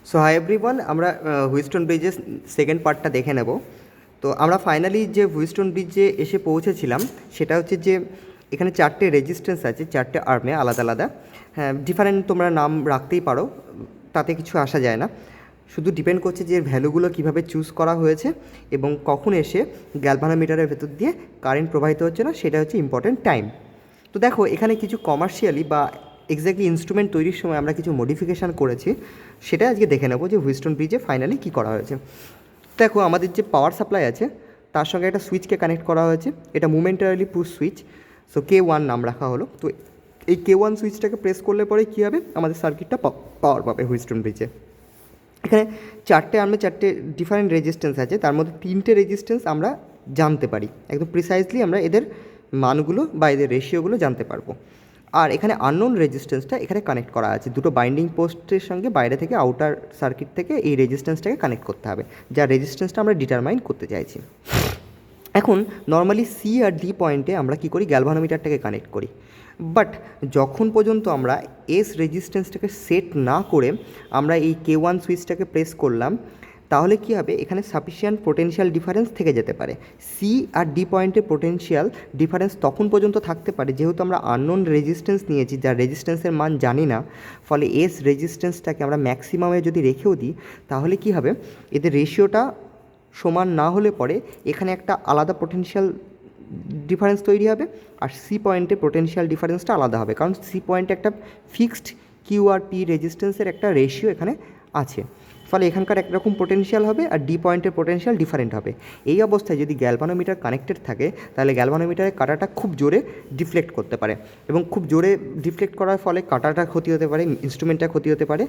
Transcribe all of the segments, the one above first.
So hi everyone, আমরা Wheatstone ব্রিজের second পার্টটা দেখে নেব। তো আমরা ফাইনালি যে হুইস্টন ব্রিজে এসে পৌঁছেছিলাম সেটা হচ্ছে যে এখানে চারটে রেজিস্ট্যান্স আছে, চারটে আর্মে আলাদা আলাদা। হ্যাঁ, ডিফারেন্ট তোমরা নাম রাখতেই পারো, তাতে কিছু আসা যায় না। শুধু ডিপেন্ড করছে যে ভ্যালুগুলো কীভাবে চুজ করা হয়েছে এবং কখন এসে গ্যালভানোমিটারের ভেতর দিয়ে কারেন্ট প্রবাহিত হচ্ছে না, সেটা হচ্ছে ইম্পর্ট্যান্ট টাইম। তো দেখো, এখানে কিছু কমার্শিয়ালি বা এক্স্যাক্টলি ইনস্ট্রুমেন্ট তৈরির সময় আমরা কিছু মডিফিকেশান করেছি, সেটা আজকে দেখে নেবো যে হুইস্টন ব্রিজে ফাইনালি কী করা হয়েছে। দেখো, আমাদের যে পাওয়ার সাপ্লাই আছে তার সঙ্গে একটা সুইচকে কানেক্ট করা হয়েছে। এটা মোমেন্টারিলি পুশ সুইচ, সো K1 নাম রাখা হলো। তো এই K1 সুইচটাকে প্রেস করলে পরে কী হবে, আমাদের সার্কিটটা পাওয়ার পাবে হুইস্টন ব্রিজে। এখানে চারটে আর্মে চারটে ডিফারেন্ট রেজিস্ট্যান্স আছে, তার মধ্যে তিনটে রেজিস্ট্যান্স আমরা জানতে পারি, একদম প্রিসাইজলি আমরা এদের মানগুলো বা এদের রেশিওগুলো জানতে পারবো। আর এখানে আননোন রেজিস্ট্যান্সটা এখানে কানেক্ট করা আছে দুটো বাইন্ডিং পোস্টের সঙ্গে, বাইরে থেকে আউটার সার্কিট থেকে এই রেজিস্ট্যান্সটাকে কানেক্ট করতে হবে, যার রেজিস্ট্যান্সটা আমরা ডিটারমাইন করতে চাইছি। এখন নর্মালি সি আর ডি পয়েন্টে আমরা কী করি, গ্যালভানোমিটারটাকে কানেক্ট করি। বাট যখন পর্যন্ত আমরা এস রেজিস্ট্যান্সটাকে সেট না করে আমরা এই K1 সুইচটাকে প্রেস করলাম, তাহলে কী হবে, এখানে সাফিসিয়েন্ট পোটেনশিয়াল ডিফারেন্স থেকে যেতে পারে। সি আর ডি পয়েন্টে পোটেনশিয়াল ডিফারেন্স তখন পর্যন্ত থাকতে পারে যেহেতু আমরা আননোন রেজিস্ট্যান্স নিয়েছি, যার রেজিস্ট্যান্সের মান জানি না। ফলে এস রেজিস্ট্যান্সটাকে আমরা ম্যাক্সিমামে যদি রেখেও দিই, তাহলে কী হবে, এদের রেশিওটা সমান না হলে পরে এখানে একটা আলাদা পোটেনশিয়াল ডিফারেন্স তৈরি হবে, আর সি পয়েন্টে পোটেনশিয়াল ডিফারেন্সটা আলাদা হবে, কারণ সি পয়েন্টে একটা ফিক্সড কিউ আর পি রেজিস্ট্যান্সের একটা রেশিও এখানে আছে। ফলে এখানকার একরকম পোটেনশিয়াল হবে আর ডি পয়েন্টের পোটেনশিয়াল ডিফারেন্ট হবে। এই অবস্থায় যদি গ্যালভানোমিটার কানেক্টেড থাকে, তাহলে গ্যালভানোমিটারের কাঁটাটা খুব জোরে ডিফ্লেক্ট করতে পারে, এবং খুব জোরে ডিফ্লেক্ট করার ফলে কাঁটাটা ক্ষতি হতে পারে, ইনস্ট্রুমেন্টটা ক্ষতি হতে পারে,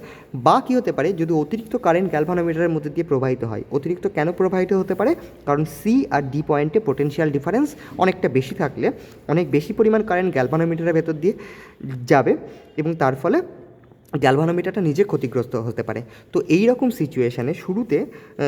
বা কী হতে পারে, যদি অতিরিক্ত কারেন্ট গ্যালভানোমিটারের মধ্যে দিয়ে প্রবাহিত হয়। অতিরিক্ত কেন প্রবাহিত হতে পারে, কারণ সি আর ডি পয়েন্টে পোটেনশিয়াল ডিফারেন্স অনেকটা বেশি থাকলে অনেক বেশি পরিমাণ কারেন্ট গ্যালভানোমিটারের ভেতর দিয়ে যাবে, এবং তার ফলে গ্যালভানোমিটারটা নিজে ক্ষতিগ্রস্ত হতে পারে। তো এই রকম সিচুয়েশানে শুরুতে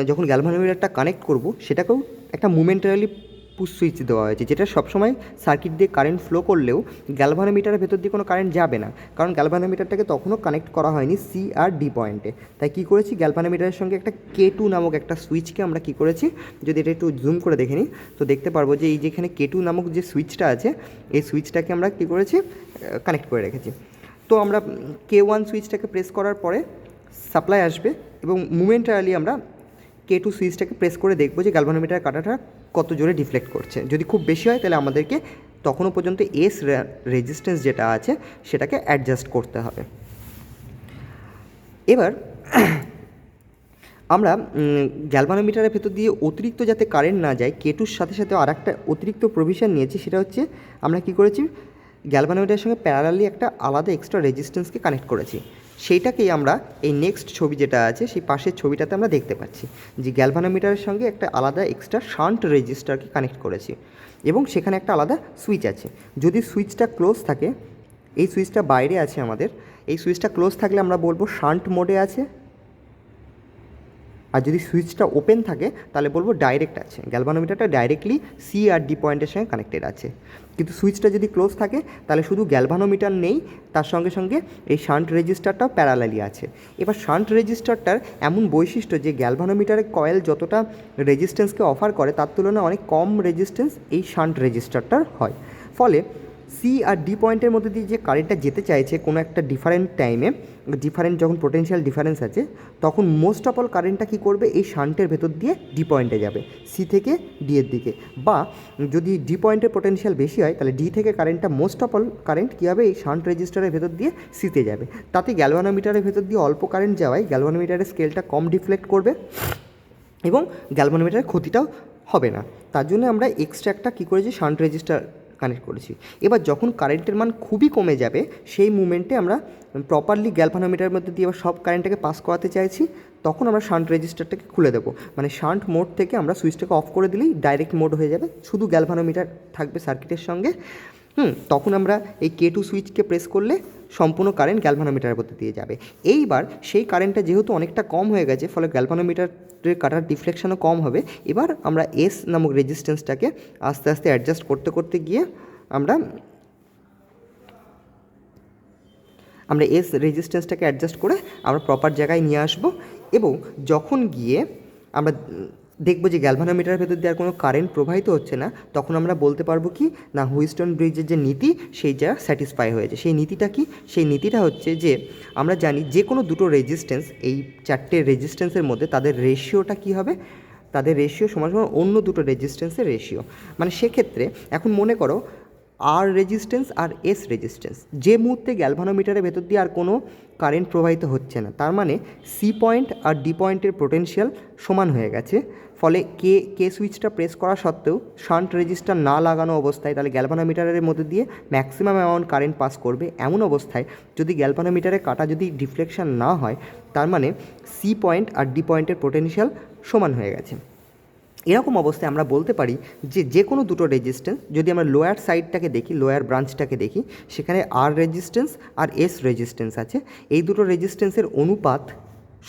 যখন গ্যালভানোমিটারটা কানেক্ট করব, সেটাকেও একটা মোমেন্টারিলি পুশ সুইচ দেওয়া হয়েছে, যেটা সবসময় সার্কিট দিয়ে কারেন্ট ফ্লো করলেও গ্যালভানোমিটারের ভেতর দিয়ে কোনো কারেন্ট যাবে না, কারণ গ্যালভানোমিটারটাকে তখনও কানেক্ট করা হয়নি সি আর ডি পয়েন্টে। তাই কী করেছি, গ্যালভানোমিটারের সঙ্গে একটা K2 নামক একটা সুইচকে আমরা কী করেছি, যদি এটা একটু জুম করে দেখে নিই, তো দেখতে পারবো যে এই যেখানে K2 নামক যে সুইচটা আছে, এই সুইচটাকে আমরা কী করেছি, কানেক্ট করে রেখেছি। তো আমরা K1 সুইচটাকে প্রেস করার পরে সাপ্লাই আসবে, এবং মোমেন্টারিলি আমরা K2 সুইচটাকে প্রেস করে দেখব যে গ্যালভানোমিটার কাঁটাটা কত জোরে ডিফ্লেক্ট করছে। যদি খুব বেশি হয়, তাহলে আমাদেরকে তখনও পর্যন্ত এস রেজিস্ট্যান্স যেটা আছে সেটাকে অ্যাডজাস্ট করতে হবে। এবার আমরা গ্যালভানোমিটারের ভেতর দিয়ে অতিরিক্ত যাতে কারেন্ট না যায়, K2-র সাথে সাথে আর একটা অতিরিক্ত প্রভিশন নিয়েছি, সেটা হচ্ছে আমরা কী করেছি, গ্যালভানোমিটারের সঙ্গে প্যারালালি একটা আলাদা এক্সট্রা রেজিস্ট্যান্সকে কানেক্ট করেছি। সেইটাকেই আমরা এই নেক্সট ছবি যেটা আছে সেই পাশের ছবিটাতে আমরা দেখতে পাচ্ছি যে গ্যালভানোমিটারের সঙ্গে একটা আলাদা এক্সট্রা শান্ট রেজিস্টারকে কানেক্ট করেছি, এবং সেখানে একটা আলাদা সুইচ আছে। যদি সুইচটা ক্লোজ থাকে, এই সুইচটা বাইরে আছে আমাদের, এই সুইচটা ক্লোজ থাকলে আমরা বলবো শান্ট মোডে আছে, আর যদি সুইচটা ওপেন থাকে তাহলে বলবো ডাইরেক্ট আছে, গ্যালভানোমিটারটা ডাইরেক্টলি সি আর ডি পয়েন্টের সঙ্গে কানেক্টেড আছে। কিন্তু সুইচটা যদি ক্লোজ থাকে, তাহলে শুধু গ্যালভানোমিটার নেই, তার সঙ্গে সঙ্গে এই শান্ট রেজিস্টারটাও প্যারালালি আছে। এবার শান্ট রেজিস্টারটার এমন বৈশিষ্ট্য যে গ্যালভানোমিটারের কয়েল যতটা রেজিস্ট্যান্সকে অফার করে, তার তুলনায় অনেক কম রেজিস্ট্যান্স এই শান্ট রেজিস্টারটার হয়। ফলে সি আর ডি পয়েন্টের মধ্যে দিয়ে যে কারেন্টটা যেতে চাইছে কোনো একটা ডিফারেন্ট টাইমে, ডিফারেন্ট যখন পোটেনশিয়াল ডিফারেন্স আছে, তখন মোস্ট অফ অল কারেন্টটা কী করবে, এই শান্টের ভেতর দিয়ে ডি পয়েন্টে যাবে, সি থেকে ডি এর দিকে। বা যদি ডি পয়েন্টের পোটেনশিয়াল বেশি হয়, তাহলে ডি থেকে কারেন্টটা মোস্ট অফ অল কারেন্ট কী হবে, এই শান্ট রেজিস্টারের ভেতর দিয়ে সিতে যাবে। তাতে গ্যালভানোমিটারের ভেতর দিয়ে অল্প কারেন্ট যাওয়ায় গ্যালভানোমিটারের স্কেলটা কম ডিফ্লেক্ট করবে, এবং গ্যালভানোমিটারের ক্ষতিটাও হবে না। তার জন্য আমরা এক্সট্রা একটা কী করেছি, শান্ট রেজিস্টার কানেক্ট করেছি। এবার যখন কারেন্টের মান খুবই কমে যাবে, সেই মুমেন্টে আমরা প্রপারলি গ্যালভানোমিটারের মধ্যে দিয়ে আবার সব কারেন্টটাকে পাস করাতে চাইছি, তখন আমরা শান্ট রেজিস্টারটাকে খুলে দেবো। মানে শান্ট মোড থেকে আমরা সুইচটাকে অফ করে দিলেই ডাইরেক্ট মোড হয়ে যাবে, শুধু গ্যালভানোমিটার থাকবে সার্কিটের সঙ্গে। তখন আমরা এই K2 সুইচকে প্রেস করলে সম্পূর্ণ কারেন্ট গ্যালভানোমিটারের মধ্যে দিয়ে যাবে। এইবার সেই কারেন্টটা যেহেতু অনেকটা কম হয়ে গেছে, ফলে গ্যালভানোমিটারের কাটার ডিফ্লেকশনও কম হবে। এবার আমরা এস নামক রেজিস্ট্যান্সটাকে আস্তে আস্তে অ্যাডজাস্ট করতে করতে গিয়ে আমরা এস রেজিস্ট্যান্সটাকে অ্যাডজাস্ট করে আমরা প্রপার জায়গায় নিয়ে আসবো এবং যখন গিয়ে আমরা দেখব যে গ্যালভানোমিটারের ভেতর দিয়ে আর কোনো কারেন্ট প্রবাহিত হচ্ছে না, তখন আমরা বলতে পারবো কি না হুইস্টন ব্রিজের যে নীতি সেই যা স্যাটিসফাই হয়েছে। সেই নীতিটা কি? সেই নীতিটা হচ্ছে যে আমরা জানি যে কোনো দুটো রেজিস্ট্যান্স, এই চারটে রেজিস্ট্যান্সের মধ্যে তাদের রেশিওটা কী হবে, তাদের রেশিও সমান সমান অন্য দুটো রেজিস্ট্যান্সের রেশিও। মানে সেক্ষেত্রে এখন মনে করো আর রেজিস্ট্যান্স আর এস রেজিস্ট্যান্স, যে মুহূর্তে গ্যালভানোমিটারের ভেতর দিয়ে আর কোনো কারেন্ট প্রবাহিত হচ্ছে না, তার মানে সি পয়েন্ট আর ডি পয়েন্টের পোটেনশিয়াল সমান হয়ে গেছে। ফলে কে সুইচটা প্রেস করা সত্ত্বেও শান্ট রেজিস্টার না লাগানো অবস্থায় তাহলে গ্যালভানোমিটারের মধ্যে দিয়ে ম্যাক্সিমাম অ্যামাউন্ট কারেন্ট পাস করবে। এমন অবস্থায় যদি গ্যালভানোমিটারে কাটা যদি ডিফ্লেকশন না হয়, তার মানে সি পয়েন্ট আর ডি পয়েন্টের পোটেনশিয়াল সমান হয়ে গেছে। এরকম অবস্থায় আমরা বলতে পারি যে কোনো দুটো রেজিস্ট্যান্স, যদি আমরা লোয়ার সাইডটাকে দেখি, লোয়ার ব্রাঞ্চটাকে দেখি, সেখানে আর রেজিস্ট্যান্স আর এস রেজিস্ট্যান্স আছে। এই দুটো রেজিস্ট্যান্সের অনুপাত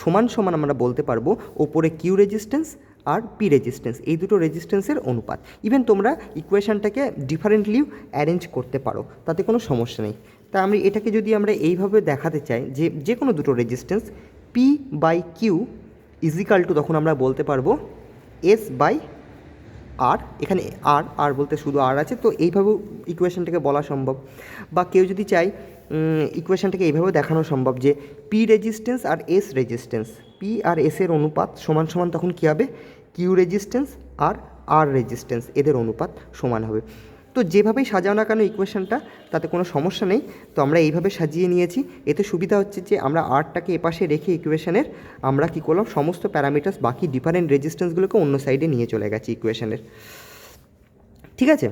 সমান সমান আমরা বলতে পারবো ওপরে কিউ রেজিস্ট্যান্স আর পি রেজিস্ট্যান্স, এই দুটো রেজিস্ট্যান্সের অনুপাত। ইভেন তোমরা ইকুয়েশানটাকে ডিফারেন্টলিও অ্যারেঞ্জ করতে পারো, তাতে কোনো সমস্যা নেই। তা আমি এটাকে যদি আমরা এইভাবে দেখাতে চাই যে কোনো দুটো resistance P by Q is equal to, তখন আমরা বলতে পারবো এস বাই আর। এখানে আর বলতে শুধু আর আছে, তো এইভাবেও ইকুয়েশনটাকে বলা সম্ভব। বা কেউ যদি চাই ইকুয়েশনটাকে এইভাবেও দেখানো সম্ভব যে পি রেজিস্ট্যান্স আর এস রেজিস্ট্যান্স, পি আর এসের অনুপাত সমান সমান তখন কী হবে, কিউ রেজিস্ট্যান্স আর রেজিস্ট্যান্স এদের অনুপাত সমান হবে। তো যেভাবেই সাজাও না কেন ইকুয়েশনটা, তাতে কোনো সমস্যা নেই। তো আমরা এইভাবে সাজিয়ে নিয়েছি। এতে সুবিধা হচ্ছে যে আমরা আরটাকে এপাশে রেখে ইকুয়েশনের আমরা কী করলাম, সমস্ত প্যারামিটার্স বাকি ডিফারেন্ট রেজিস্ট্যান্সগুলোকে অন্য সাইডে নিয়ে চলে গেছি ইকুয়েশনের। ঠিক আছে,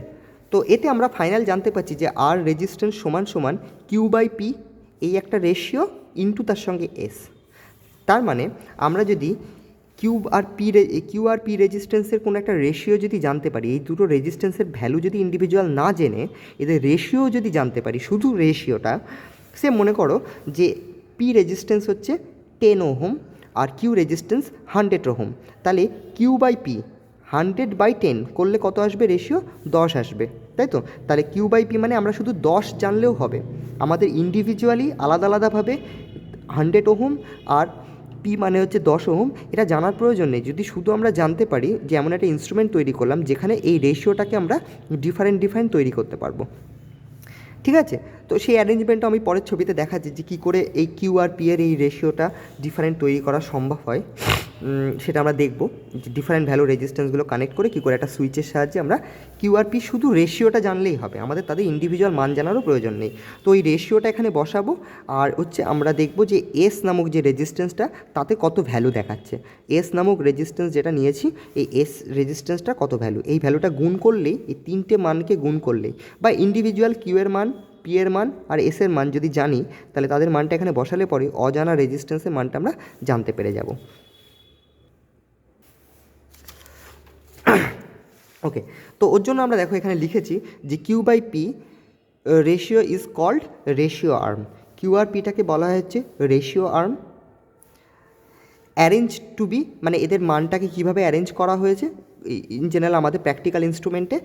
তো এতে আমরা ফাইনাল জানতে পারছি যে আর রেজিস্ট্যান্স সমান সমান কিউ বাই পি, এই একটা রেশিও ইনটু তার সঙ্গে এস। তার মানে আমরা যদি কিউ আর পি রেজিস্ট্যান্সের কোনো একটা রেশিও যদি জানতে পারি, এই দুটো রেজিস্ট্যান্সের ভ্যালু যদি ইন্ডিভিজুয়াল না জেনে এদের রেশিও যদি জানতে পারি, শুধু রেশিওটা, সে মনে করো যে পি রেজিস্ট্যান্স হচ্ছে 10 ওহম আর কিউ রেজিস্ট্যান্স 100 ওহম, তাহলে কিউ বাই পি 100/10 করলে কত আসবে, রেশিও 10 আসবে, তাই তো? তাহলে কিউ বাই পি মানে আমরা শুধু 10 জানলেও হবে, আমাদের ইন্ডিভিজুয়ালি আলাদা আলাদাভাবে 100 ওহম আর পি মানে হচ্ছে 10 ওহম এটা জানার প্রয়োজন নেই। যদি শুধু আমরা জানতে পারি যে এমন একটা ইনস্ট্রুমেন্ট তৈরি করলাম যেখানে এই রেশিওটাকে আমরা ডিফারেন্ট তৈরি করতে পারবো। ঠিক আছে, তো সেই অ্যারেঞ্জমেন্টটা আমি পরের ছবিতে দেখাচ্ছি যে কী করে এই কিউ আর পি এর এই রেশিওটা ডিফারেন্ট তৈরি করা সম্ভব হয়। সেটা আমরা দেখব যে ডিফারেন্ট ভ্যালু রেজিস্ট্যান্সগুলো কানেক্ট করে কী করে একটা সুইচের সাহায্যে আমরা কিউ আর পি শুধু রেশিওটা জানলেই হবে, আমাদের তাদের ইন্ডিভিজুয়াল মান জানারও প্রয়োজন নেই। তো এই রেশিওটা এখানে বসাবো আর হচ্ছে আমরা দেখব যে এস নামক যে রেজিস্ট্যান্সটা তাতে কত ভ্যালু দেখাচ্ছে। এস নামক রেজিস্ট্যান্স যেটা নিয়েছি, এই এস রেজিস্ট্যান্সটা কত ভ্যালু, এই ভ্যালুটা গুণ করলেই, এই তিনটে মানকে গুণ করলেই বা ইন্ডিভিজুয়াল কিউ এর মান, পি এর মান আর এস এর মান যদি জানি, তাহলে তাদের মানটা এখানে বসালে পরে অজানা রেজিস্ট্যান্সের মানটা আমরা জানতে পেরে যাব। ওকে, তো ওর জন্য আমরা দেখো এখানে লিখেছি যে Q by P ratio is called ratio arm. Q আর পিটাকে বলা হচ্ছে ratio arm. Arrange to be মানে এদের মানটাকে কীভাবে অ্যারেঞ্জ করা হয়েছে, ইন জেনারেল আমাদের প্র্যাকটিক্যাল ইনস্ট্রুমেন্টে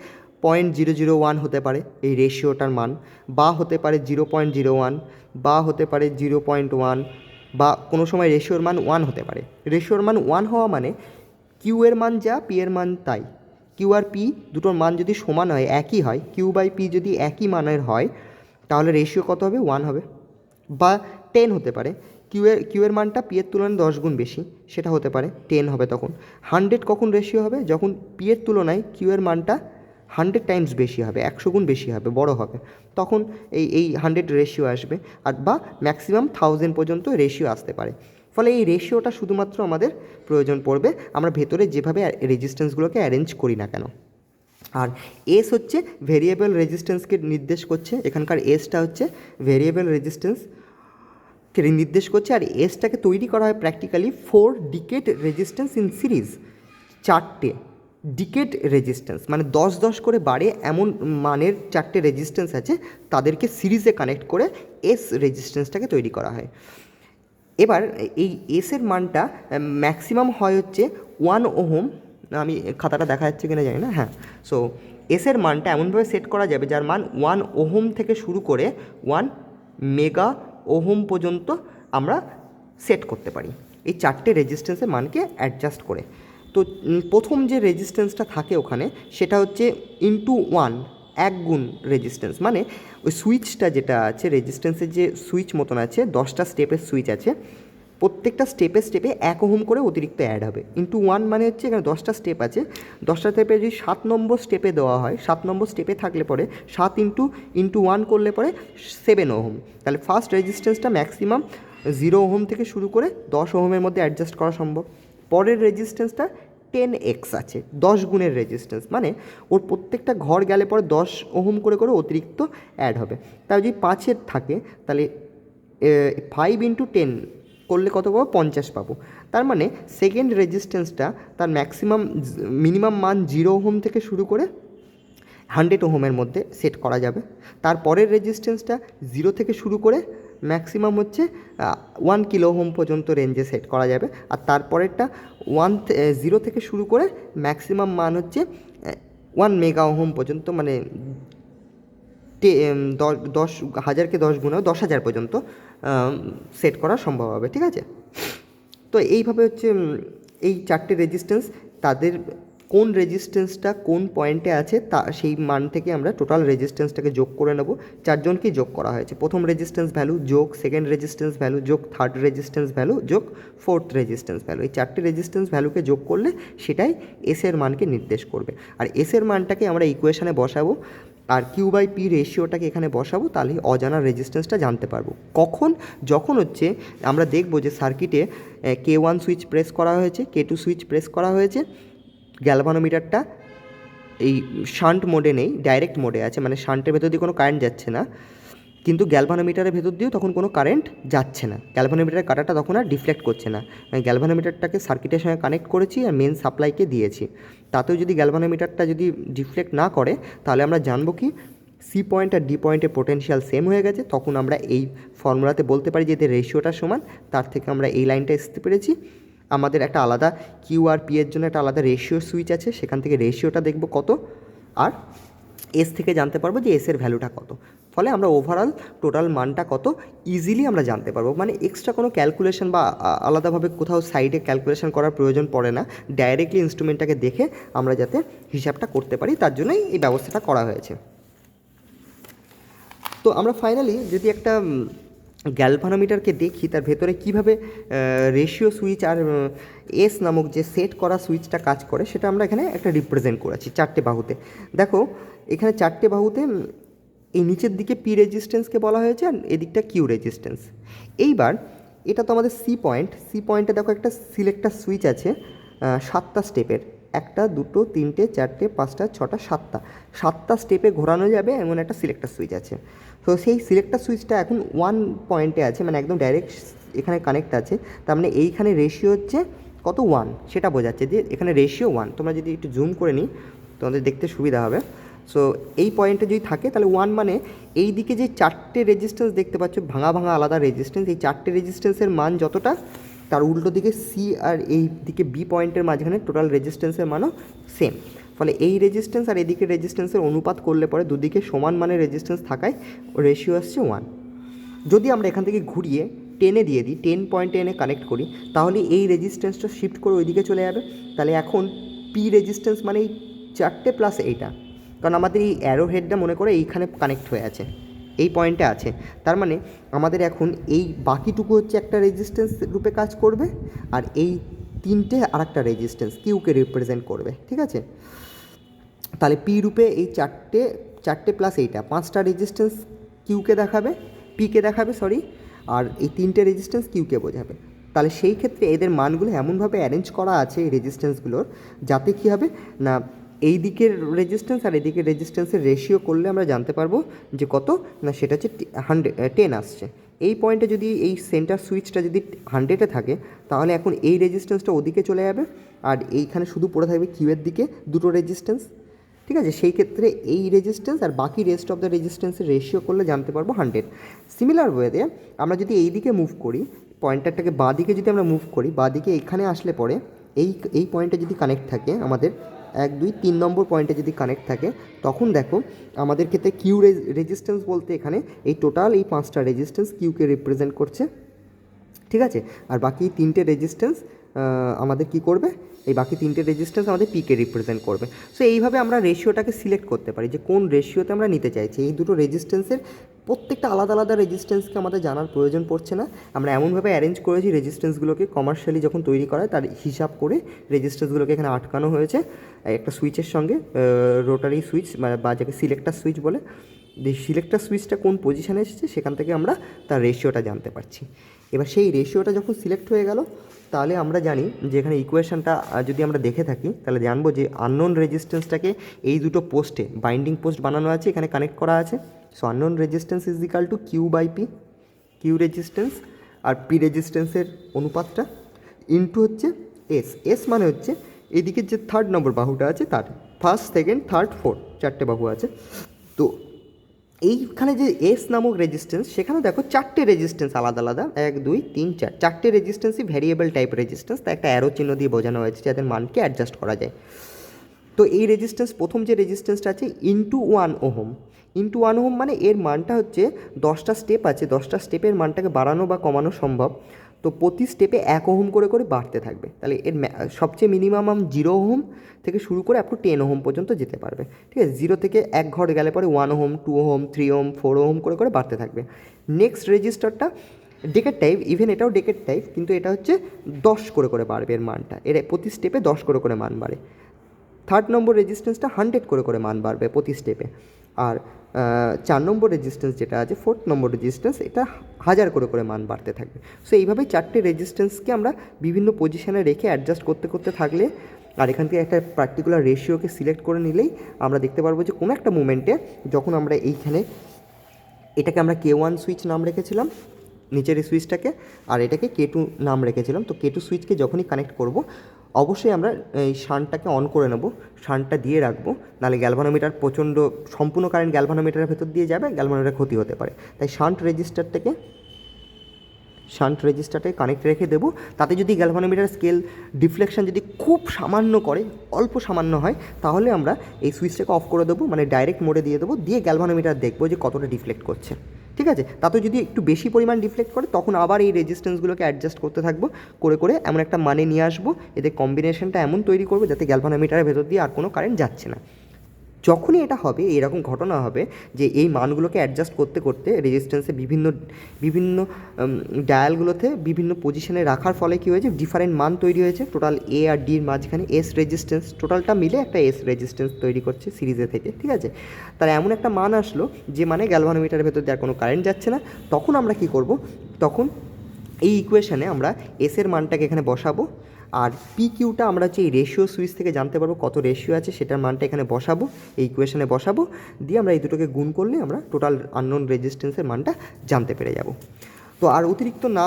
0.001 হতে পারে এই রেশিওটার মান, বা হতে পারে 0.01, বা হতে পারে 0.1, বা কোনো সময় রেশিওর মান 1 হতে পারে। রেশিওর মান 1 হওয়া মানে কিউ এর মান যা, পি এর মান তাই। কিউ আর পি দুটোর মান যদি সমান হয়, একই হয়, কিউ বাই পি যদি একই মানের হয়, তাহলে রেশিও কত হবে, 1 হবে। বা 10 হতে পারে, কিউ এর মানটা পি এর তুলনায় 10 গুণ বেশি, সেটা হতে পারে 10 হবে তখন। 100 কখন রেশিও হবে, যখন পি এর তুলনায় কিউ এর মানটা 100 টাইমস বেশি হবে, 100 গুণ বেশি হবে, বড় হবে, তখন এই 100 রেশিও আসবে। আর বা ম্যাক্সিমাম 1000 পর্যন্ত রেশিও আসতে পারে। ফলে এই রেশিওটা শুধুমাত্র আমাদের প্রয়োজন পড়বে আমরা ভেতরে যেভাবে রেজিস্ট্যান্সগুলোকে অ্যারেঞ্জ করি না কেন। আর এস হচ্ছে ভেরিয়েবল রেজিস্ট্যান্সকে নির্দেশ করছে, এখানকার এসটা হচ্ছে ভেরিয়েবল রেজিস্ট্যান্সকে নির্দেশ করছে। আর এসটাকে তৈরি করা হয় practically 4 decade resistance in series, 4টে ডিকেড রেজিস্ট্যান্স মানে 10 করে বাড়ে এমন মানের 4টে রেজিস্ট্যান্স আছে, তাদেরকে সিরিজে কানেক্ট করে এস রেজিস্ট্যান্সটাকে তৈরি করা হয়। এবার এই এসের মানটা ম্যাক্সিমাম হয় হচ্ছে 1 ওহম, আমি খাতাটা দেখা যাচ্ছে কিনা জানি না, হ্যাঁ। সো এসের মানটা এমনভাবে সেট করা যাবে যার মান 1 ওহম থেকে শুরু করে 1 মেগা ওহম পর্যন্ত আমরা সেট করতে পারি এই 4টে রেজিস্ট্যান্সের মানকে অ্যাডজাস্ট করে। তো প্রথম যে রেজিস্ট্যান্সটা থাকে ওখানে সেটা হচ্ছে ইনটু 1, 1 গুণ রেজিস্ট্যান্স, মানে ওই সুইচটা যেটা আছে রেজিস্ট্যান্সের যে সুইচ মতন আছে 10টা স্টেপের সুইচ আছে, প্রত্যেকটা স্টেপে 1 ওহম করে অতিরিক্ত অ্যাড হবে। ইনটু 1 মানে হচ্ছে এখানে 10টা স্টেপ আছে, 10টা স্টেপে যদি 7 নম্বর স্টেপে দেওয়া হয়, 7 নম্বর স্টেপে থাকলে পরে 7 ইন্টু 1 করলে পরে 7 ওহম। তাহলে ফার্স্ট রেজিস্ট্যান্সটা ম্যাক্সিমাম 0 ওহম থেকে শুরু করে 10 ওহমের মধ্যে অ্যাডজাস্ট করা সম্ভব। পরের রেজিস্ট্যান্সটা 10x আছে, 10 গুণের রেজিস্ট্যান্স, মানে ওর প্রত্যেকটা ঘর গেলে পরে 10 ওহম করে অতিরিক্ত অ্যাড হবে। তাই যদি 5-এর থাকে তাহলে 5 ইন্টু 10 করলে কত পাবো? 50 পাবো। তার মানে সেকেন্ড রেজিস্ট্যান্সটা তার মিনিমাম মান 0 ওহম থেকে শুরু করে 100 ওহমের মধ্যে সেট করা যাবে। তারপরের রেজিস্ট্যান্সটা 0 থেকে শুরু করে ম্যাক্সিমাম হচ্ছে 1 কিলো ওহম পর্যন্ত রেঞ্জে সেট করা যাবে। আর তারপরেরটা 0 থেকে শুরু করে ম্যাক্সিমাম মান হচ্ছে 1 মেগা ওহম পর্যন্ত, মানে 10,000কে 10 গুণেও 10,000 পর্যন্ত সেট করা সম্ভব হবে। ঠিক আছে, তো এইভাবে হচ্ছে এই 4টে রেজিস্ট্যান্স, তাদের কোন রেজিস্ট্যান্সটা কোন পয়েন্টে আছে তা সেই মান থেকে আমরা টোটাল রেজিস্ট্যান্সটাকে যোগ করে নেব। 4জনকেই যোগ করা হয়েছে, প্রথম রেজিস্ট্যান্স ভ্যালু যোগ সেকেন্ড রেজিস্ট্যান্স ভ্যালু যোগ থার্ড রেজিস্ট্যান্স ভ্যালু যোগ ফোর্থ রেজিস্ট্যান্স ভ্যালু। এই 4টে রেজিস্ট্যান্স ভ্যালুকে যোগ করলে সেটাই এসের মানকে নির্দেশ করবে। আর এসের মানটাকে আমরা ইকুয়েশানে বসাবো, আর কিউ বাই পি রেশিওটাকে এখানে বসাবো, তাহলে অজানা রেজিস্ট্যান্সটা জানতে পারবো। কখন? যখন হচ্ছে আমরা দেখবো যে সার্কিটে K1 সুইচ প্রেস করা হয়েছে, K2 সুইচ প্রেস করা হয়েছে, গ্যালভানোমিটারটা এই শান্ট মোডে নেই, ডাইরেক্ট মোডে আছে, মানে শান্টের ভেতর দিয়ে কোনো কারেন্ট যাচ্ছে না, কিন্তু গ্যালভানোমিটারের ভেতর দিয়েও তখন কোনো কারেন্ট যাচ্ছে না, গ্যালভানোমিটারের কাঁটাটা তখন আর ডিফ্লেক্ট করছে না। আমি গ্যালভানোমিটারটাকে সার্কিটের সঙ্গে কানেক্ট করেছি আর মেন সাপ্লাইকে দিয়েছি, তাতেও যদি গ্যালভানোমিটারটা যদি ডিফ্লেক্ট না করে তাহলে আমরা জানবো কি সি পয়েন্ট আর ডি পয়েন্টের পোটেনশিয়াল সেম হয়ে গেছে। তখন আমরা এই ফর্মুলাতে বলতে পারি যে এদের রেশিওটা সমান, তার থেকে আমরা এই লাইনটা আসতে পেরেছি। আমাদের একটা আলাদা কিউ আর পি এর জন্য একটা আলাদা রেশিও সুইচ আছে, সেখান থেকে রেশিওটা দেখব কত, আর এস থেকে জানতে পারবো যে এসের ভ্যালুটা কত। ফলে আমরা ওভারঅল টোটাল মানটা কত ইজিলি আমরা জানতে পারবো, মানে এক্সট্রা কোনো ক্যালকুলেশন বা আলাদাভাবে কোথাও সাইডে ক্যালকুলেশন করার প্রয়োজন পড়ে না, ডাইরেক্টলি ইনস্ট্রুমেন্টটাকে দেখে আমরা যাতে হিসাবটা করতে পারি, তার জন্যই এই ব্যবস্থাটা করা হয়েছে। তো আমরা ফাইনালি যদি একটা গ্যালভানোমিটারকে দেখি তার ভেতরে কীভাবে রেশিও সুইচ আর এস নামক যে সেট করা সুইচটা কাজ করে, সেটা আমরা এখানে একটা রিপ্রেজেন্ট করেছি 4টে বাহুতে। দেখো এখানে 4টে বাহুতে এই নিচের দিকে পি রেজিস্ট্যান্সকে বলা হয়েছে আর এদিকটা কিউ রেজিস্ট্যান্স। এইবার এটা তো আমাদের সি পয়েন্ট, সি পয়েন্টে দেখো একটা সিলেক্টার সুইচ আছে 7টা স্টেপের, 1 2 3 4 5 6 7টা স্টেপে ঘোরানো যাবে এমন একটা সিলেক্টার সুইচ আছে। তো সেই সিলেক্টার সুইচটা এখন 1 পয়েন্টে আছে, মানে একদম ডাইরেক্ট এখানে কানেক্ট আছে, তার মানে এইখানে রেশিও হচ্ছে কত 1, সেটা বোঝাচ্ছে যে এখানে রেশিও 1। তোমরা যদি একটু জুম করে নিই তোমাদের দেখতে সুবিধা হবে। সো এই পয়েন্টে যদি থাকে তাহলে 1 মানে এই দিকে যে 4টে রেজিস্ট্যান্স দেখতে পাচ্ছ ভাঙা ভাঙা আলাদা রেজিস্ট্যান্স, এই 4টে রেজিস্ট্যান্সের মান যতটা, তার উল্টো দিকে সি আর এই দিকে বি পয়েন্টের মাঝখানে টোটাল রেজিস্ট্যান্সের মানও সেম। ফলে এই রেজিস্ট্যান্স আর এদিকে রেজিস্ট্যান্সের অনুপাত করলে পরে দুদিকে সমান মানের রেজিস্ট্যান্স থাকায় রেশিও আসছে 1। যদি আমরা এখান থেকে ঘুরিয়ে 10-এ দিয়ে দিই, 10 পয়েন্টে এনে কানেক্ট করি, তাহলে এই রেজিস্ট্যান্সটা শিফট করে ওইদিকে চলে যাবে। তাহলে এখন পি রেজিস্ট্যান্স মানে এই 4টে প্লাস এইটা, কারণ আমাদের এই অ্যারো হেডটা মনে করে এইখানে কানেক্ট হয়ে আছে, এই পয়েন্টে আছে, তার মানে আমাদের এখন এই বাকিটুকু হচ্ছে একটা রেজিস্ট্যান্স রূপে কাজ করবে, আর এই 3টে আর একটা রেজিস্ট্যান্স কিউকে রিপ্রেজেন্ট করবে। ঠিক আছে, তাহলে পি রূপে এই 4টে প্লাস এইটা 5টা রেজিস্ট্যান্স কিউকে দেখাবে, পিকে দেখাবে সরি, আর এই 3টে রেজিস্ট্যান্স কিউকে বোঝাবে। তাহলে সেই ক্ষেত্রে এদের মানগুলো এমনভাবে অ্যারেঞ্জ করা আছে এই রেজিস্ট্যান্সগুলোর, যাতে কী হবে না এই দিকের রেজিস্ট্যান্স আর এদিকের রেজিস্ট্যান্সের রেশিও করলে আমরা জানতে পারবো যে কত, না সেটা হচ্ছে 10 আসছে। এই পয়েন্টে যদি এই সেন্টার সুইচটা যদি 100-এ থাকে তাহলে এখন এই রেজিস্ট্যান্সটা ওদিকে চলে যাবে, আর এইখানে শুধু পড়ে থাকবে কিউয়ের দিকে দুটো রেজিস্ট্যান্স। ঠিক আছে, সেই ক্ষেত্রে এই রেজিস্ট্যান্স আর বাকি রেস্ট অফ দ্য রেজিস্ট্যান্সের রেশিও করলে জানতে পারবো 100। সিমিলার ওয়েতে আমরা যদি এই দিকে মুভ করি, পয়েন্টারটাকে বাঁ দিকে যদি আমরা মুভ করি, বাঁ দিকে এখানে আসলে পরে এই পয়েন্টে যদি কানেক্ট থাকে আমাদের 1 2 3 নম্বর পয়েন্টে যদি কানেক্ট থাকে তখন দেখো আমাদের ক্ষেত্রে কিউ রেজিস্ট্যান্স বলতে এখানে এই টোটাল এই 5টা রেজিস্ট্যান্স কিউকে রিপ্রেজেন্ট করছে, ঠিক আছে। আর বাকি 3টে রেজিস্ট্যান্স আমাদের কি করবে, এই বাকি 3টে রেজিস্ট্যান্স আমাদের পিকে রিপ্রেজেন্ট করবে। সো এইভাবে আমরা রেশিওটাকে সিলেক্ট করতে পারি যে কোন রেশিওতে আমরা নিতে চাইছি। এই দুটো রেজিস্ট্যান্সের প্রত্যেকটা আলাদা আলাদা রেজিস্ট্যান্সকে আমাদের জানার প্রয়োজন পড়ছে না, আমরা এমনভাবে অ্যারেঞ্জ করেছি রেজিস্ট্যান্সগুলোকে কমার্শিয়ালি যখন তৈরি করা হয় তার হিসাব করে রেজিস্ট্যান্সগুলোকে এখানে আটকানো হয়েছে একটা সুইচের সঙ্গে, রোটারি সুইচ বা যাকে সিলেক্টার সুইচ বলে। সিলেক্টার সুইচটা কোন পজিশানে এসেছে সেখান থেকে আমরা তার রেশিওটা জানতে পারছি। এবার সেই রেশিওটা যখন সিলেক্ট হয়ে গেল তাহলে আমরা জানি যে এখানে ইকুয়েশনটা যদি আমরা দেখে থাকি তাহলে জানবো যে আননোন রেজিস্ট্যান্সটাকে এই দুটো পোস্টে বাইন্ডিং পোস্ট বানানো আছে, এখানে কানেক্ট করা আছে। So unknown resistance is equal to Q by P, Q resistance আর পি রেজিস্ট্যান্সের অনুপাতটা ইনটু হচ্ছে এস। এস মানে হচ্ছে এদিকে যে 3rd নম্বর বাহুটা আছে তার 1st 2nd 3rd 4th 4টে বাহু আছে। তো এইখানে যে এস নামক রেজিস্ট্যান্স সেখানে দেখো 4টে রেজিস্ট্যান্স আলাদা আলাদা, 1 2 3 4, 4টে রেজিস্ট্যান্সই ভ্যারিয়েবল টাইপ রেজিস্ট্যান্স, তা একটা অ্যারো চিহ্ন দিয়ে বোঝানো হয়েছে যাদের মানকে অ্যাডজাস্ট করা যায়। তো এই রেজিস্ট্যান্স প্রথম যে রেজিস্ট্যান্সটা আছে ইনটু 1 ওহম, ইনটু 1 ওহম মানে এর মানটা হচ্ছে 10টা স্টেপ আছে, 10টা স্টেপের মানটাকে বাড়ানো বা কমানো সম্ভব। তো প্রতি স্টেপে 1 ওহম করে করে বাড়তে থাকবে, তাহলে এর সবচেয়ে মিনিমাম 0 ওহম থেকে শুরু করে আপ টু 10 ওহম পর্যন্ত যেতে পারবে, ঠিক আছে। 0 থেকে 1 ঘর গেলে পরে 1 ওহম 2 ওহম 3 ওহম 4 ওহম করে করে বাড়তে থাকবে। নেক্সট রেজিস্টারটা ডেকেট টাইপ, ইভেন এটাও ডেকেট টাইপ, কিন্তু এটা হচ্ছে 10 করে করে বাড়বে এর মানটা, এর প্রতি স্টেপে 10 করে করে মান বাড়ে। 3rd নম্বর রেজিস্ট্যান্সটা 100 করে করে মান বাড়বে প্রতি স্টেপে। আর 4 নম্বর রেজিস্ট্যান্স যেটা আছে 4th নম্বর রেজিস্ট্যান্স, এটা 1000 করে করে মান বাড়তে থাকবে। সো এইভাবেই 4টে রেজিস্ট্যান্সকে আমরা বিভিন্ন পজিশানে রেখে অ্যাডজাস্ট করতে করতে থাকলে আর এখান থেকে একটা পার্টিকুলার রেশিওকে সিলেক্ট করে নিলেই আমরা দেখতে পারবো যে কোনো একটা মোমেন্টে যখন আমরা এইখানে এটাকে আমরা K1 সুইচ নাম রেখেছিলাম নিচের এই সুইচটাকে, আর এটাকে K2 নাম রেখেছিলাম। তো K2 সুইচকে যখনই কানেক্ট করব অবশ্যই আমরা এই শান্টটাকে অন করে নেব, শান্টটা দিয়ে রাখবো, নাহলে গ্যালভানোমিটার প্রচণ্ড সম্পূর্ণ কারেন্ট গ্যালভানোমিটারের ভেতর দিয়ে যাবে, গ্যালভানোমিটার ক্ষতি হতে পারে। তাই শান্ট রেজিস্টারটাকে কানেক্ট রেখে দেবো। তাতে যদি গ্যালভানোমিটার স্কেল ডিফ্লেকশন যদি খুব সামান্য করে, অল্প সামান্য হয়, তাহলে আমরা এই সুইচটাকে অফ করে দেবো, মানে ডাইরেক্ট মোডে দিয়ে দেবো, দিয়ে গ্যালভানোমিটার দেখবো যে কতটা ডিফ্লেক্ট করছে, ঠিক আছে। তাতে যদি একটু বেশি পরিমাণ ডিফ্লেক্ট করে তখন আবার এই রেজিস্ট্যান্সগুলোকে অ্যাডজাস্ট করতে থাকবো, করে করে এমন একটা মানে নিয়ে আসবো, এদের কম্বিনেশনটা এমন তৈরি করবো যাতে গ্যালভানোমিটারের ভেতর দিয়ে আর কোনো কারেন্ট যাচ্ছে না। যখনই এটা হবে, এরকম ঘটনা হবে যে এই মানগুলোকে অ্যাডজাস্ট করতে করতে রেজিস্ট্যান্সে বিভিন্ন ডায়ালগুলোতে বিভিন্ন পজিশনে রাখার ফলে কী হয়েছে, ডিফারেন্ট মান তৈরি হয়েছে। টোটাল এ আর ডির মাঝখানে এস রেজিস্ট্যান্স, টোটালটা মিলে একটা এস রেজিস্ট্যান্স তৈরি করছে সিরিজে থেকে, ঠিক আছে। তার এমন একটা মান আসলো যে মানে গ্যালভানোমিটারের ভেতর দিয়ে আর কোনো কারেন্ট যাচ্ছে না। তখন আমরা কি করব, তখন এই ইকুয়েশানে আমরা এসের মানটাকে এখানে বসাবো, আর পি কিউটা আমরা হচ্ছে এই রেশিও সুইচ থেকে জানতে পারবো কত রেশিও আছে, সেটার মানটা এখানে বসাবো, এই ইকুয়েশানে বসাবো, দিয়ে আমরা এই দুটোকে গুণ করলে আমরা টোটাল আননোন রেজিস্ট্যান্সের মানটা জানতে পেরে যাব। তো আর অতিরিক্ত না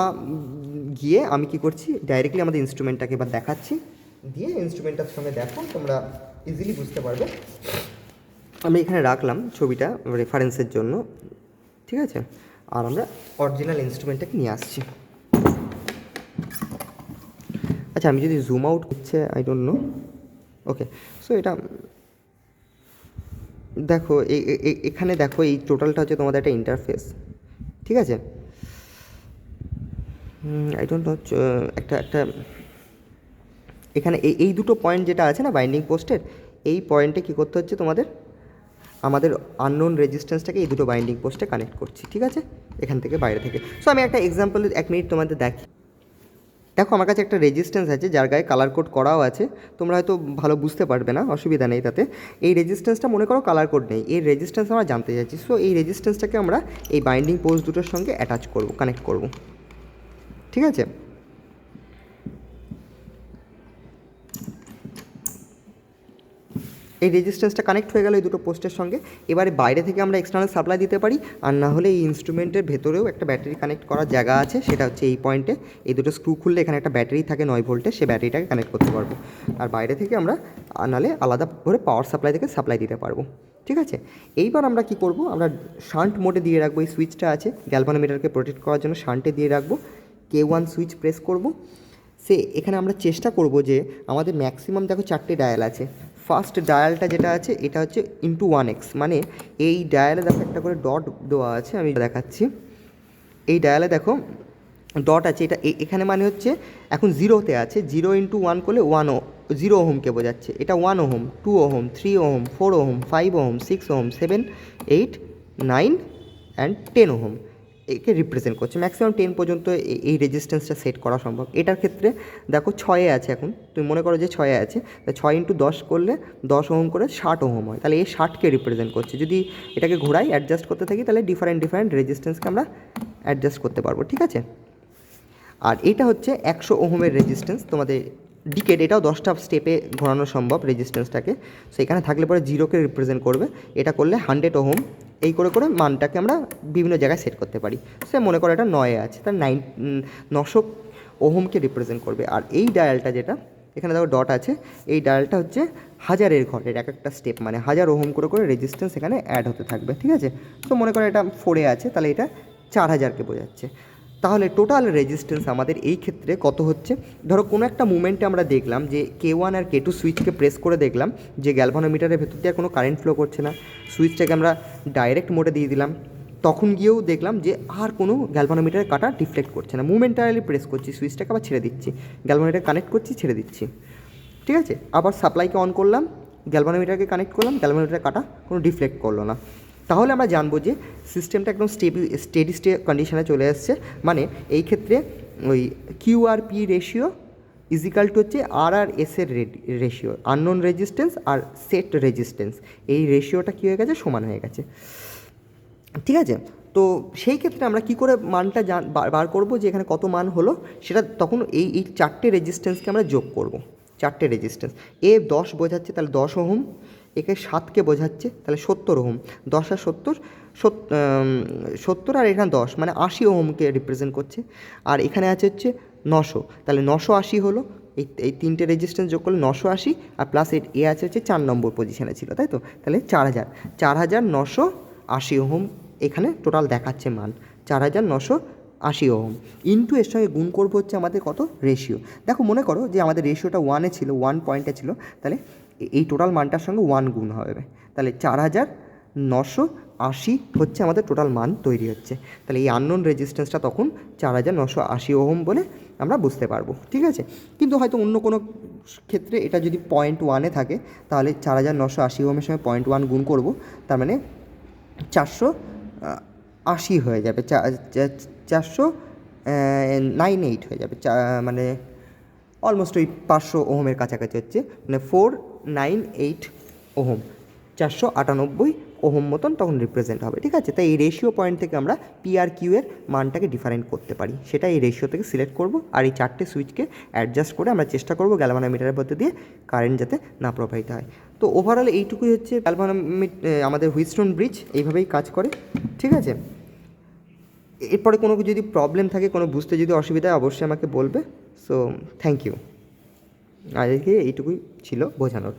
গিয়ে আমি কি করছি, ডাইরেক্টলি আমাদের ইনস্ট্রুমেন্টটাকে এবার দেখাচ্ছি, দিয়ে ইনস্ট্রুমেন্টটার সঙ্গে দেখো তোমরা ইজিলি বুঝতে পারবে। আমি এখানে রাখলাম ছবিটা রেফারেন্সের জন্য, ঠিক আছে। আর আমরা অরিজিনাল ইনস্ট্রুমেন্টটাকে নিয়ে আসছি। আচ্ছা, আমি যদি জুম আউট হচ্ছে, I don't know, okay. So এটা দেখো, এখানে দেখো এই টোটালটা হচ্ছে তোমাদের একটা ইন্টারফেস, ঠিক আছে। আই ডোন্ট নো, একটা এখানে এই দুটো পয়েন্ট যেটা আছে না বাইন্ডিং পোস্টের, এই পয়েন্টে কী করতে হচ্ছে তোমাদের, আমাদের আননোন রেজিস্ট্যান্সটাকে এই দুটো বাইন্ডিং পোস্টে কানেক্ট করছি, ঠিক আছে, এখান থেকে বাইরে থেকে। সো আমি একটা এক্সাম্পল 1 মিনিট তোমাদের দেখি। দেখো আমার কাছে একটা রেজিস্ট্যান্স আছে যার গায়ে কালার কোড করাও আছে, তোমরা হয়তো ভালো বুঝতে পারবে না, অসুবিধা নেই তাতে। এই রেজিস্ট্যান্সটা মনে করো কালার কোড নেই, এই রেজিস্ট্যান্স আমরা জানতে চাইছি। সো এই রেজিস্ট্যান্সটাকে আমরা এই বাইন্ডিং পোস্ট দুটোর সঙ্গে অ্যাটাচ করব, কানেক্ট করব, ঠিক আছে। এই রেজিস্ট্যান্সটা কানেক্ট হয়ে গেল এই দুটো পোস্টের সঙ্গে। এবারে বাইরে থেকে আমরা এক্সটার্নাল সাপ্লাই দিতে পারি, আর না হলে এই ইনস্ট্রুমেন্টের ভেতরেও একটা ব্যাটারি কানেক্ট করার জায়গা আছে, সেটা হচ্ছে এই পয়েন্টে। এই দুটো স্ক্রু খুললে এখানে একটা ব্যাটারি থাকে 9 ভোল্টের, সেই ব্যাটারিটাকে কানেক্ট করতে পারবো। আর বাইরে থেকে আমরা নাহলে আলাদা করে পাওয়ার সাপ্লাই থেকে সাপ্লাই দিতে পারবো, ঠিক আছে। এইবার আমরা কি করব, আমরা শান্ট মোডে দিয়ে রাখবো, এই সুইচটা আছে গ্যালভানোমিটারকে প্রোটেক্ট করার জন্য শান্টে দিয়ে রাখবো। K1 সুইচ প্রেস করব। এখানে আমরা চেষ্টা করব যে আমাদের ম্যাক্সিমাম দেখো 4টে ডায়াল আছে, ফার্স্ট ডায়ালটা যেটা আছে এটা হচ্ছে ইন্টু 1x, মানে এই ডায়ালে দেখো একটা করে ডট দেওয়া আছে, আমি দেখাচ্ছি। এই ডায়ালে দেখো ডট আছে, এটা এখানে মানে হচ্ছে এখন জিরোতে আছে, 0 ইন্টু 1 করলে 0 ওহমকে বোঝাচ্ছে। এটা 1 ohm, 2 ohm, 3 ohm, 4 ohm, 5 ohm, 6 ohm, 7, 8, 9 and 10 ohm একে রিপ্রেজেন্ট করছে। ম্যাক্সিমাম 10 পর্যন্ত এই রেজিস্ট্যান্সটা সেট করা সম্ভব। এটার ক্ষেত্রে দেখো 6-এ আছে, এখন তুমি মনে করো যে 6-এ আছে, তা 6 ইন্টু 10 করলে 10 ওহম করে 60 ওহম হয়, তাহলে এই 60কে রিপ্রেজেন্ট করছে। যদি এটাকে ঘোরাই অ্যাডজাস্ট করতে থাকি তাহলে ডিফারেন্ট রেজিস্ট্যান্সকে আমরা অ্যাডজাস্ট করতে পারবো, ঠিক আছে। আর এটা হচ্ছে 100 ওহমের রেজিস্ট্যান্স, তোমাদের ডিকেড, এটাও 10টা স্টেপে ঘোরানো সম্ভব রেজিস্ট্যান্সটাকে। সো এখানে থাকলে পরে 0কে রিপ্রেজেন্ট করবে, এটা করলে 100 ওহম, এই করে করে মানটাকে আমরা বিভিন্ন জায়গায় সেট করতে পারি। সে মনে করো এটা 9-এ আছে, তার 900 ওহমকে রিপ্রেজেন্ট করবে। আর এই ডায়ালটা যেটা এখানে দেখো ডট আছে, এই ডায়ালটা হচ্ছে হাজারের ঘরের এক একটা স্টেপ, মানে 1000 ওহম করে করে রেজিস্ট্যান্স এখানে অ্যাড হতে থাকবে, ঠিক আছে। তো মনে করো এটা 4-এ আছে, তাহলে এটা 4000কে বোঝাচ্ছে। তাহলে টোটাল রেজিস্ট্যান্স আমাদের এই ক্ষেত্রে কত হচ্ছে, ধরো কোনো একটা মুভমেন্টে আমরা দেখলাম যে K1 আর K2 সুইচকে প্রেস করে দেখলাম যে গ্যালভানোমিটারের ভেতর দিয়ে কোনো কারেন্ট ফ্লো করছে না, সুইচটাকে আমরা ডাইরেক্ট মোডে দিয়ে দিলাম, তখন গিয়েও দেখলাম যে আর কোনো গ্যালভানোমিটারের কাটা ডিফ্লেক্ট করছে না, মুভমেন্টালি প্রেস করছি সুইচটাকে, আবার ছেড়ে দিচ্ছি, গ্যালভানোমিটার কানেক্ট করছি, ছেড়ে দিচ্ছি, ঠিক আছে। আবার সাপ্লাইকে অন করলাম, গ্যালভানোমিটারকে কানেক্ট করলাম, গ্যালভানোমিটারের কাটা কোনো ডিফ্লেক্ট করলো না। তাহলে আমরা জানবো যে সিস্টেমটা একদম স্টেডি স্টেট কন্ডিশনে চলে আসছে। মানে এই ক্ষেত্রে ওই কিউআরপি রেশিও ইজিক্যাল টু হচ্ছে আর এসের রেশিও, আননোন রেজিস্ট্যান্স আর সেট রেজিস্ট্যান্স, এই রেশিওটা কী হয়ে গেছে, সমান হয়ে গেছে, ঠিক আছে। তো সেই ক্ষেত্রে আমরা কী করে মানটা বার করবো যে এখানে কত মান হলো, সেটা তখন এই 4টে রেজিস্ট্যান্সকে আমরা যোগ করব। 4টে রেজিস্ট্যান্স, 10 বোঝাচ্ছে তাহলে 10 ওহম, একে 7কে বোঝাচ্ছে তাহলে 70 ওহম, 10 আর 70, 70 আর এখানে 10 মানে 80 ওহমকে রিপ্রেজেন্ট করছে। আর এখানে আছে হচ্ছে 900, তাহলে 980 হলো, এই 3টে রেজিস্ট্যান্স যোগ করলে 980, আর প্লাস আছে হচ্ছে 4 নম্বর পজিশানে ছিল, তাই তো, তাহলে 4980 ওহম এখানে টোটাল দেখাচ্ছে মান, 4980 ওহম। ইন্টু এর সঙ্গে গুণ করবো হচ্ছে আমাদের কত, রেশিও। দেখো মনে করো যে আমাদের রেশিওটা 1-এ ছিল, 1 পয়েন্টে ছিল, তাহলে এই টোটাল মানটার সঙ্গে 1 গুণ হবে, তাহলে 4980 হচ্ছে আমাদের টোটাল মান তৈরি হচ্ছে। তাহলে এই আননোন রেজিস্ট্যান্সটা তখন 4980 ওহম বলে আমরা বুঝতে পারবো, ঠিক আছে। কিন্তু হয়তো অন্য কোনো ক্ষেত্রে এটা যদি 0.1-এ থাকে, তাহলে 4980 ওহমের সঙ্গে 0.1 গুণ করব, তার মানে 480 হয়ে যাবে, 498 হয়ে যাবে, মানে অলমোস্ট ওই 500 ওহমের কাছাকাছি হচ্ছে, মানে 498 ওহম, 498 ওহম মতন তখন রিপ্রেজেন্ট হবে, ঠিক আছে। তাই এই রেশিও পয়েন্ট থেকে আমরা পি আর কিউ এর মানটাকে ডিফারেন্ট করতে পারি, সেটা এই রেশিও থেকে সিলেক্ট করব। আর এই 4টে সুইচকে অ্যাডজাস্ট করে আমরা চেষ্টা করব গ্যালভানোমিটারের মধ্যে দিয়ে কারেন্ট যাতে না প্রবাহিত হয়। তো ওভারঅল এইটুকুই হচ্ছে আমাদের হুইটস্টোন ব্রিজ এইভাবেই কাজ করে, ঠিক আছে। এরপরে কোনো যদি প্রবলেম থাকে, কোনো বুঝতে যদি অসুবিধা হয় অবশ্যই আমাকে বলবে। সো থ্যাংক ইউ, আজকে এইটুকুই ছিল বোঝানোর।